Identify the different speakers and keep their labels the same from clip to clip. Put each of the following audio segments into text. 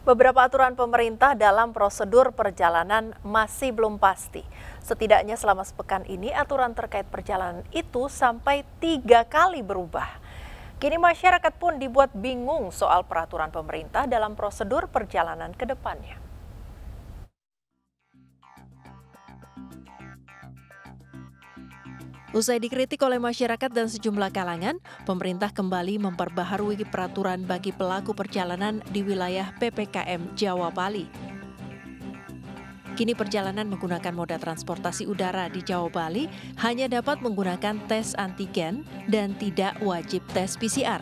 Speaker 1: Beberapa aturan pemerintah dalam prosedur perjalanan masih belum pasti. Setidaknya selama sepekan ini aturan terkait perjalanan itu sampai 3 kali berubah. Kini masyarakat pun dibuat bingung soal peraturan pemerintah dalam prosedur perjalanan ke depannya. Usai dikritik oleh masyarakat dan sejumlah kalangan, pemerintah kembali memperbaharui peraturan bagi pelaku perjalanan di wilayah PPKM Jawa Bali. Kini perjalanan menggunakan moda transportasi udara di Jawa Bali hanya dapat menggunakan tes antigen dan tidak wajib tes PCR.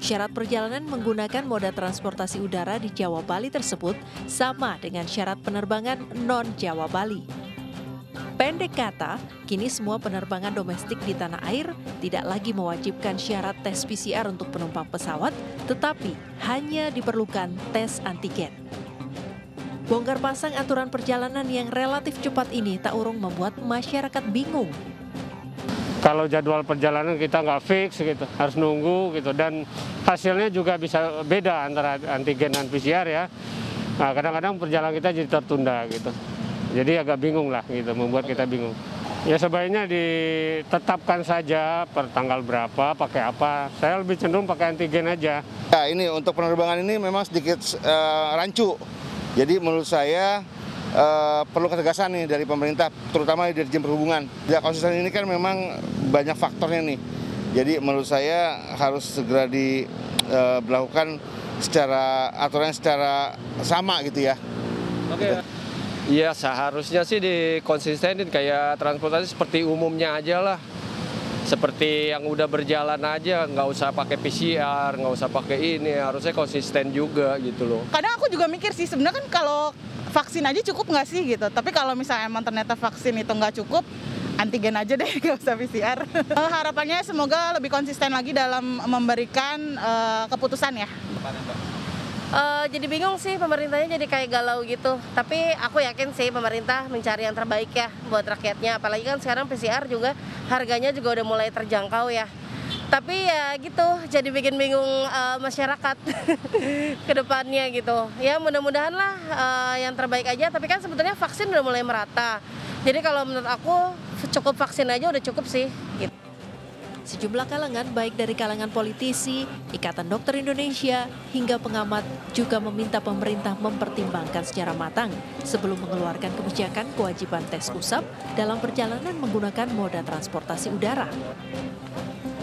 Speaker 1: Syarat perjalanan menggunakan moda transportasi udara di Jawa Bali tersebut sama dengan syarat penerbangan non-Jawa Bali. Pendek kata, kini semua penerbangan domestik di tanah air tidak lagi mewajibkan syarat tes PCR untuk penumpang pesawat, tetapi hanya diperlukan tes antigen. Bongkar pasang aturan perjalanan yang relatif cepat ini tak urung membuat masyarakat bingung.
Speaker 2: Kalau jadwal perjalanan kita nggak fix gitu, harus nunggu gitu, dan hasilnya juga bisa beda antara antigen dan PCR ya. Nah, kadang-kadang perjalanan kita jadi tertunda gitu. Jadi agak bingung lah gitu, membuat kita bingung. Ya sebaiknya ditetapkan saja per tanggal berapa, pakai apa. Saya lebih cenderung pakai antigen aja.
Speaker 3: Ya, ini untuk penerbangan ini memang sedikit rancu. Jadi menurut saya perlu ketegasan nih dari pemerintah, terutama dari Dirjen Perhubungan. Ya, konsisten ini kan memang banyak faktornya nih. Jadi menurut saya harus segera diberlakukan aturan secara sama gitu ya.
Speaker 4: Oke. Iya, seharusnya sih dikonsistenin kayak transportasi seperti umumnya aja lah. Seperti yang udah berjalan aja, nggak usah pakai PCR, nggak usah pakai ini, harusnya konsisten juga gitu loh.
Speaker 5: Kadang aku juga mikir sih, sebenarnya kan kalau vaksin aja cukup nggak sih gitu. Tapi kalau misalnya emang ternyata vaksin itu nggak cukup, antigen aja deh, nggak usah PCR. Harapannya semoga lebih konsisten lagi dalam memberikan keputusan ya.
Speaker 6: Jadi bingung sih, pemerintahnya jadi kayak galau gitu. Tapi aku yakin sih pemerintah mencari yang terbaik ya buat rakyatnya. Apalagi kan sekarang PCR juga harganya juga udah mulai terjangkau ya. Tapi ya gitu, jadi bikin bingung masyarakat ke depannya gitu. Ya mudah-mudahan lah yang terbaik aja. Tapi kan sebetulnya vaksin udah mulai merata. Jadi kalau menurut aku cukup vaksin aja udah cukup sih gitu.
Speaker 1: Sejumlah kalangan, baik dari kalangan politisi, Ikatan Dokter Indonesia, hingga pengamat juga meminta pemerintah mempertimbangkan secara matang sebelum mengeluarkan kebijakan kewajiban tes usap dalam perjalanan menggunakan moda transportasi udara.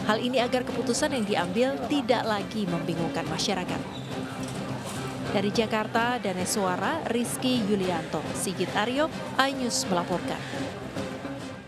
Speaker 1: Hal ini agar keputusan yang diambil tidak lagi membingungkan masyarakat. Dari Jakarta, Danes Suara, Rizky Yulianto, Sigit Aryo, iNews melaporkan.